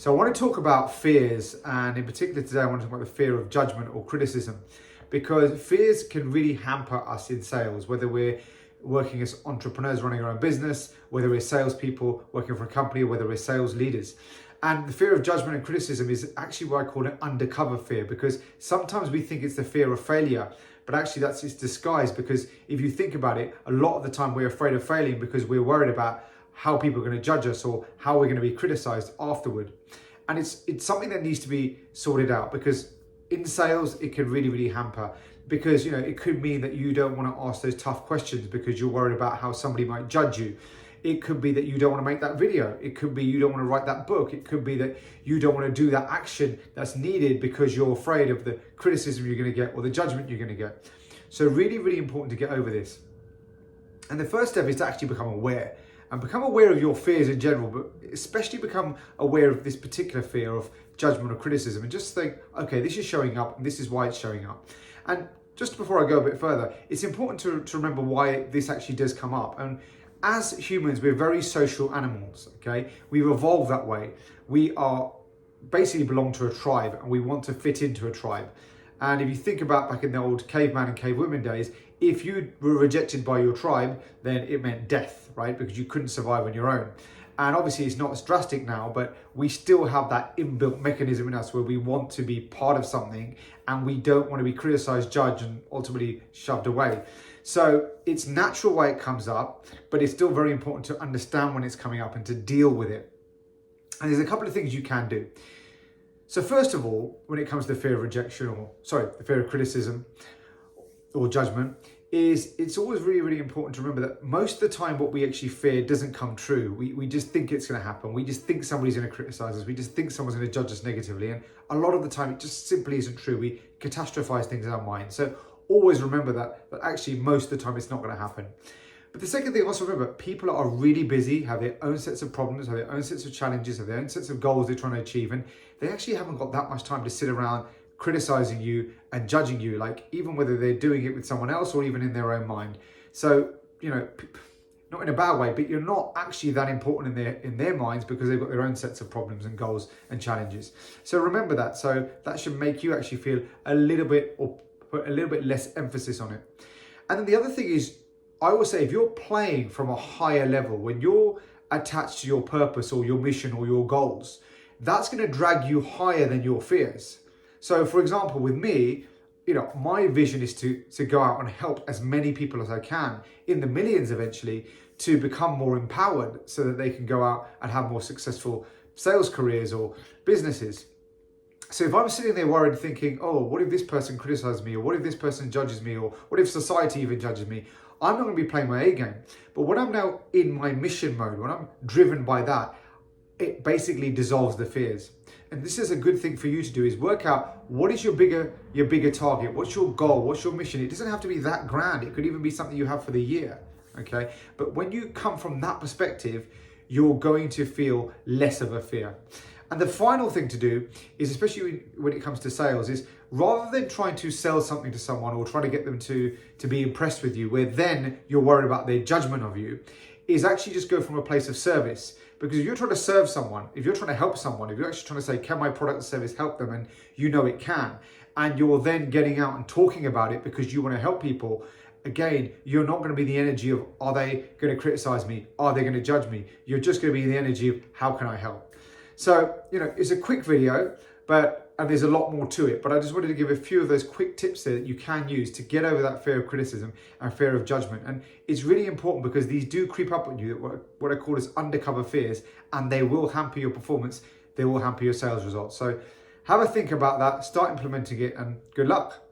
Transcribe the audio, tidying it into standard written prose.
So I want to talk about fears, and in particular today I want to talk about the fear of judgment or criticism, because fears can really hamper us in sales, whether we're working as entrepreneurs running our own business, whether we're salespeople working for a company, or whether we're sales leaders. And the fear of judgment and criticism is actually why I call it undercover fear, because sometimes we think it's the fear of failure, but actually that's its disguise. Because if you think about it, a lot of the time we're afraid of failing because we're worried about how people are going to judge us or how we're going to be criticized afterward. And it's something that needs to be sorted out, because in sales it can really hamper, because it could mean that you don't want to ask those tough questions because you're worried about how somebody might judge you. It could be that you don't want to make that video. It could be you don't want to write that book. It could be that you don't want to do that action that's needed because you're afraid of the criticism you're going to get or the judgment you're going to get. So really important to get over this. And the first step is to actually become aware. And become aware of your fears in general, but especially become aware of this particular fear of judgment or criticism, and just think, okay, this is showing up and this is why it's showing up. And just before I go a bit further, it's important to remember why this actually does come up. And as humans, we're very social animals, okay? We've evolved that way. We are basically belong to a tribe and we want to fit into a tribe. And if you think about back in the old caveman and cavewomen days, if you were rejected by your tribe, then it meant death, right? Because you couldn't survive on your own. And obviously it's not as drastic now, but we still have that inbuilt mechanism in us where we want to be part of something and we don't want to be criticized, judged, and ultimately shoved away. So it's natural why it comes up, but it's still very important to understand when it's coming up and to deal with it. And there's a couple of things you can do. So first of all, when it comes to the fear of rejection, the fear of criticism or judgment, it's always really important to remember that most of the time what we actually fear doesn't come true. We just think it's going to happen. We just think somebody's going to criticize us. We just think someone's going to judge us negatively. And a lot of the time it just simply isn't true. We catastrophize things in our mind. So always remember that actually most of the time it's not going to happen. But the second thing, also remember, people are really busy, have their own sets of problems, have their own sets of challenges, have their own sets of goals they're trying to achieve, and they actually haven't got that much time to sit around criticizing you and judging you, like even whether they're doing it with someone else or even in their own mind. So, not in a bad way, but you're not actually that important in their minds because they've got their own sets of problems and goals and challenges. So remember that. So that should make you actually feel a little bit, or put a little bit less emphasis on it. And then the other thing is, I always say, if you're playing from a higher level, when you're attached to your purpose or your mission or your goals, that's going to drag you higher than your fears. So for example, with me, my vision is to go out and help as many people as I can, in the millions eventually, to become more empowered so that they can go out and have more successful sales careers or businesses. So if I'm sitting there worried thinking, oh, what if this person criticizes me? Or what if this person judges me? Or what if society even judges me? I'm not going to be playing my A game. But when I'm now in my mission mode, when I'm driven by that, it basically dissolves the fears. And this is a good thing for you to do, is work out what is your bigger target, what's your goal, what's your mission. It doesn't have to be that grand. It could even be something you have for the year, okay? But when you come from that perspective, you're going to feel less of a fear. And the final thing to do is, especially when it comes to sales, is rather than trying to sell something to someone or trying to get them to be impressed with you, where then you're worried about their judgment of you, is actually just go from a place of service. Because if you're trying to serve someone, if you're trying to help someone, if you're actually trying to say, can my product or service help them? And it can, and you're then getting out and talking about it because you want to help people, again, you're not going to be the energy of, are they going to criticize me? Are they going to judge me? You're just going to be the energy of, how can I help? So, it's a quick video, and there's a lot more to it, but I just wanted to give a few of those quick tips there that you can use to get over that fear of criticism and fear of judgment. And it's really important because these do creep up on you, what I call as undercover fears, and they will hamper your performance. They will hamper your sales results. So have a think about that, start implementing it, and good luck.